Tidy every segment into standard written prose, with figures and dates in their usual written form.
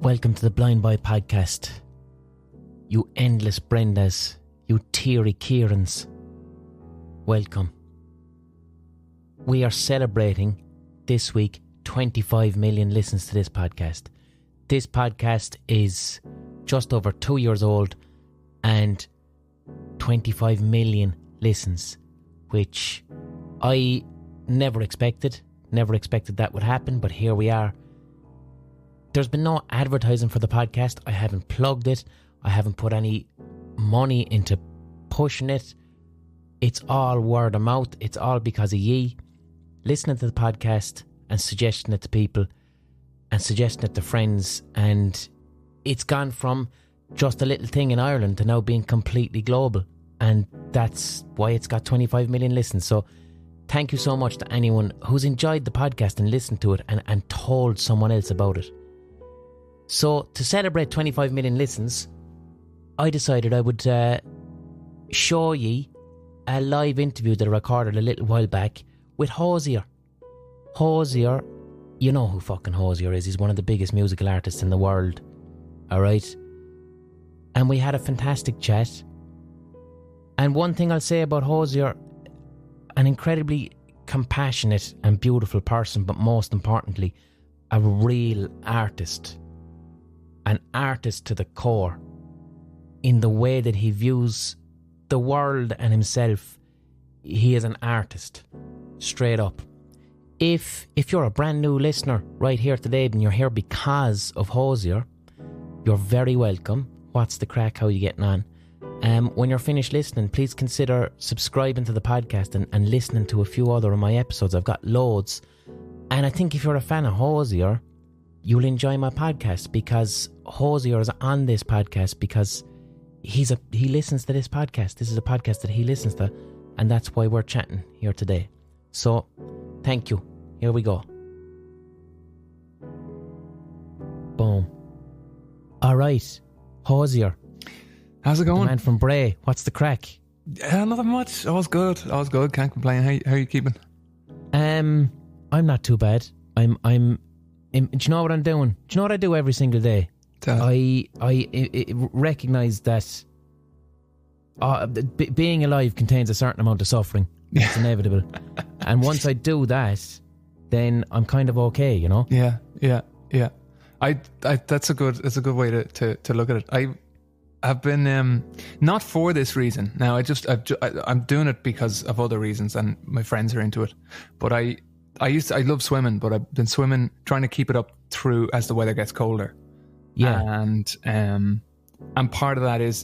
Welcome to the Blind Boy Podcast. You endless Brendas, you teary Kierans. Welcome. We are celebrating this week 25 million listens to this podcast. This podcast is just over 2 years old and 25 million listens, which I never expected that would happen, but here we are. There's been no advertising for the podcast. I haven't plugged it. I haven't put any money into pushing it. It's all word of mouth. It's all because of ye listening to the podcast and suggesting it to people and suggesting it to friends. And it's gone from just a little thing in Ireland to now being completely global. And that's why it's got 25 million listens. So thank you so much to anyone who's enjoyed the podcast and listened to it and told someone else about it. So to celebrate 25 million listens, I decided I would show ye a live interview that I recorded a little while back with Hozier. Hozier, you know who fucking Hozier is. He's one of the biggest musical artists in the world. Alright? And we had a fantastic chat. And one thing I'll say about Hozier, an incredibly compassionate and beautiful person, but most importantly, a real artist. An artist to the core in the way that he views the world and himself. He is an artist, straight up. If you're a brand new listener right here today and you're here because of Hozier, you're very welcome. What's the crack? How are you getting on? When you're finished listening, please consider subscribing to the podcast and listening to a few other of my episodes. I've got loads. And I think if you're a fan of Hozier, you'll enjoy my podcast, because Hozier is on this podcast because he listens to this podcast. This is a podcast that he listens to, and that's why we're chatting here today. So, thank you. Here we go. Boom. All right, Hozier. How's it going? The man from Bray. What's the crack? Nothing much. All's good. Can't complain. How are you keeping? I'm not too bad. Do you know what I'm doing? Do you know what I do every single day? I recognise that being alive contains a certain amount of suffering. It's inevitable. And once I do that, then I'm kind of okay, you know? Yeah. That's a good way to look at it. I've been not for this reason. Now I'm doing it because of other reasons, and my friends are into it. But I love swimming, but I've been swimming, trying to keep it up through as the weather gets colder. Yeah. And part of that is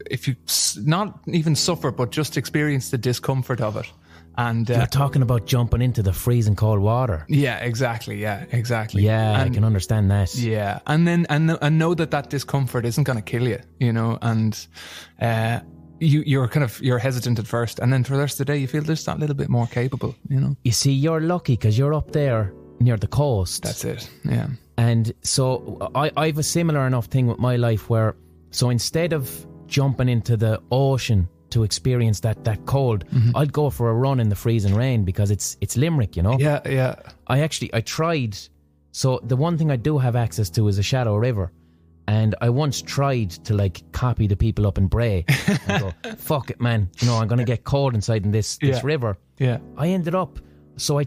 if you not even suffer, but just experience the discomfort of it. And you're talking about jumping into the freezing cold water. Yeah, exactly. Yeah, I can understand that. Yeah, and then and know that discomfort isn't going to kill you, you know, and you're hesitant at first, and then for the rest of the day you feel just that little bit more capable, you know. You see, you're lucky because you're up there near the coast. That's it. Yeah. And so I've a similar enough thing with my life where, so instead of jumping into the ocean to experience that cold, I'd go for a run in the freezing rain because it's Limerick, you know. Yeah. I tried. So the one thing I do have access to is a shallow river. And I once tried to copy the people up in Bray and go, fuck it, man. You know, I'm going to get cold inside in this river. Yeah. I ended up,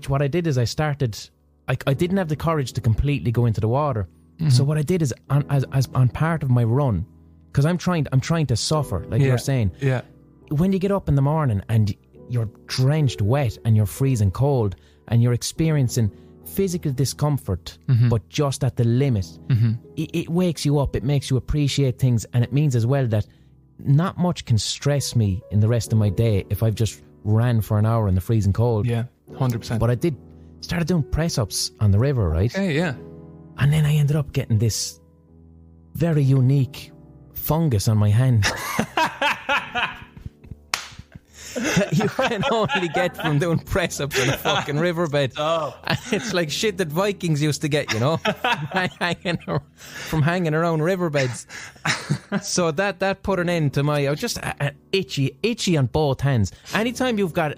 what I did is I didn't have the courage to completely go into the water. So what I did is on part of my run, because I'm trying to suffer, you're saying. Yeah. When you get up in the morning and you're drenched wet and you're freezing cold and you're experiencing physical discomfort, but just at the limit, it wakes you up, it makes you appreciate things, and it means as well that not much can stress me in the rest of my day if I've just ran for an hour in the freezing cold. Yeah, 100%. But I started doing press-ups on the river, right? Okay, yeah. And then I ended up getting this very unique fungus on my hand. That you can only get from doing press-ups on a fucking riverbed. Oh. And it's like shit that Vikings used to get, you know, from hanging around riverbeds. So that put an end to I was just itchy on both hands. Anytime you've got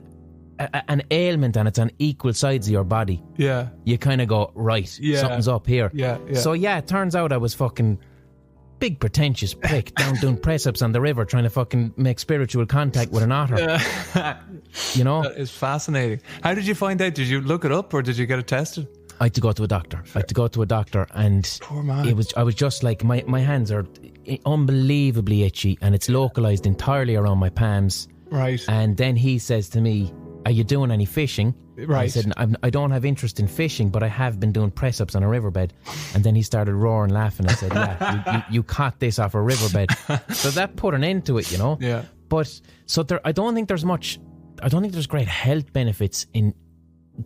an ailment and it's on equal sides of your body, Yeah. you kind of go, right, something's up here. Yeah. So yeah, it turns out I was fucking big pretentious prick down doing press-ups on the river trying to fucking make spiritual contact with an otter. You know? That is fascinating. How did you find out? Did you look it up or did you get it tested? I had to go to a doctor. And Poor man. I was just like, my hands are unbelievably itchy and it's localized entirely around my palms. Right. And then he says to me, are you doing any fishing? Right. I said, I don't have interest in fishing, but I have been doing press-ups on a riverbed. And then he started roaring, laughing and said, yeah, you caught this off a riverbed. So that put an end to it, you know? Yeah. But, so I don't think there's great health benefits in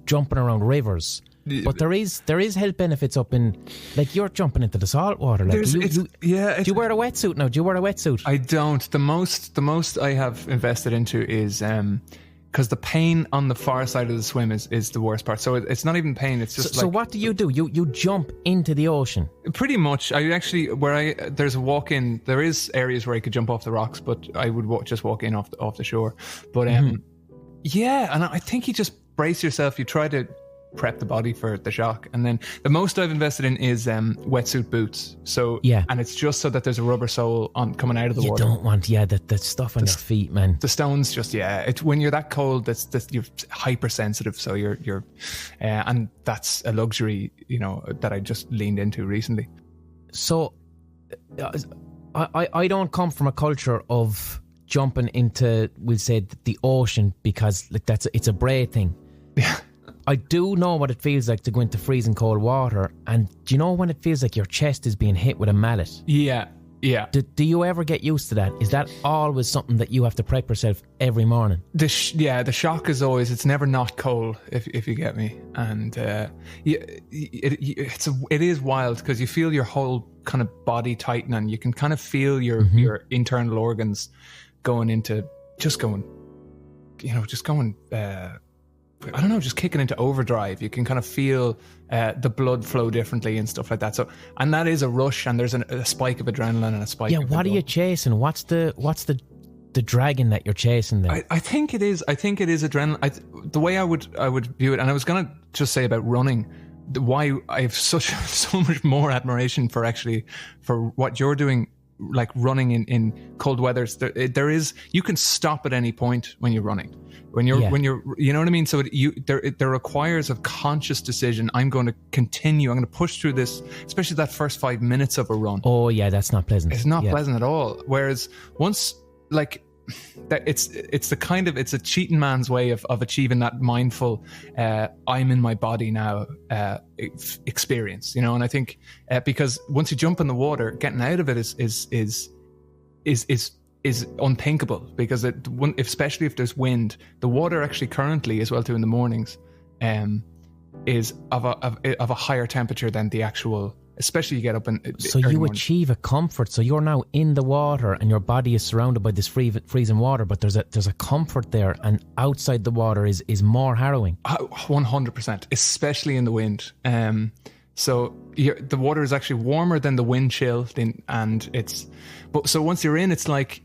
jumping around rivers. But there is health benefits up in, like, you're jumping into the salt water. Like, do you wear a wetsuit now? Do you wear a wetsuit? I don't. The most I have invested into is because the pain on the far side of the swim is the worst part. So it's not even pain. It's just so what do? You jump into the ocean. Pretty much. I actually there's a walk in. There is areas where I could jump off the rocks, but I would just walk in off the shore. But yeah, and I think you just brace yourself. You try to prep the body for the shock, and then the most I've invested in is wetsuit boots. So yeah, and it's just so that there's a rubber sole coming out of the water. You don't want that stuff on your feet, man. The stones just it's when you're that cold, that's you're hypersensitive. So you're and that's a luxury, you know, that I just leaned into recently. So I don't come from a culture of jumping into, we'll say, the ocean, because like it's a brave thing. Yeah. I do know what it feels like to go into freezing cold water, and do you know when it feels like your chest is being hit with a mallet? Yeah. Do you ever get used to that? Is that always something that you have to prep yourself every morning? The shock is always, it's never not cold, if you get me. And it is wild because you feel your whole kind of body tighten, and you can kind of feel your internal organs just kicking into overdrive. You can kind of feel the blood flow differently and stuff like that. So, and that is a rush, and there's a spike of adrenaline and a spike. Yeah, what are you chasing? What's the dragon that you're chasing then? I think it is adrenaline. The way I would view it, and I was gonna just say about running, why I have so much more admiration for what you're doing. Like running in cold weathers, there is, you can stop at any point when you're running. When you're, you know what I mean? So there requires a conscious decision. I'm going to continue. I'm going to push through this, especially that first 5 minutes of a run. Oh yeah, that's not pleasant. It's not pleasant at all. Whereas once, like, that it's a cheating man's way of achieving that mindful I'm in my body now experience, you know. And I think because once you jump in the water, getting out of it is unthinkable, because especially if there's wind. The water actually currently, as well too, in the mornings is of a higher temperature than the actual, especially you get up and so you achieve a comfort. So you're now in the water and your body is surrounded by this freezing water, but there's a comfort there, and outside the water is more harrowing. 100%, especially in the wind. So the water is actually warmer than the wind chill, so once you're in, it's like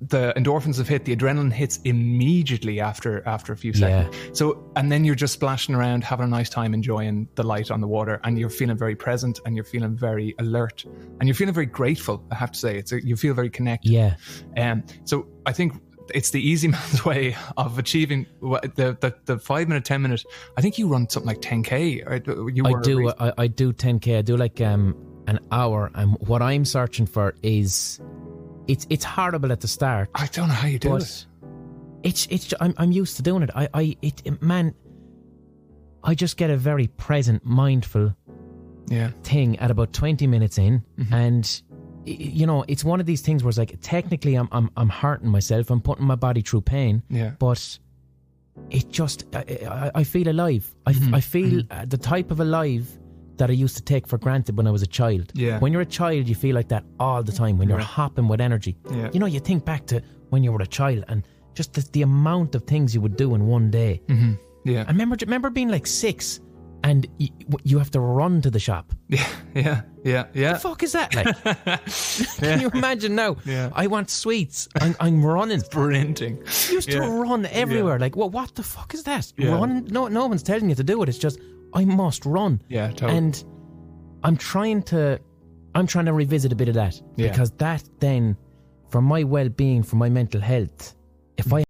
the endorphins have hit, the adrenaline hits immediately after a few seconds. Yeah. So, and then you're just splashing around, having a nice time, enjoying the light on the water, and you're feeling very present, and you're feeling very alert, and you're feeling very grateful. I have to say, you feel very connected. Yeah. So I think it's the easy man's way of achieving the 5 minute, 10 minute. I think you run something like 10K. I do 10K. I do like an hour, and what I'm searching for is. It's horrible at the start. I don't know how you do it. I'm used to doing it. I just get a very present, mindful thing at about 20 minutes in, and you know, it's one of these things where it's like, technically I'm hurting myself, I'm putting my body through pain, but it just I feel alive. I feel the type of alive that I used to take for granted when I was a child. Yeah. When you're a child, you feel like that all the time, when you're hopping with energy. Yeah. You know, you think back to when you were a child and just the amount of things you would do in one day. Mm-hmm. Yeah. I remember being like 6 and you have to run to the shop. Yeah. The fuck is that like? Can you imagine now? Yeah. I want sweets. I'm running. Sprinting. You used to run everywhere. Like, well, what the fuck is that? Run? No one's telling you to do it. It's just I must run. Yeah, totally. And I'm trying to revisit a bit of that because that then, for my well-being, for my mental health, if I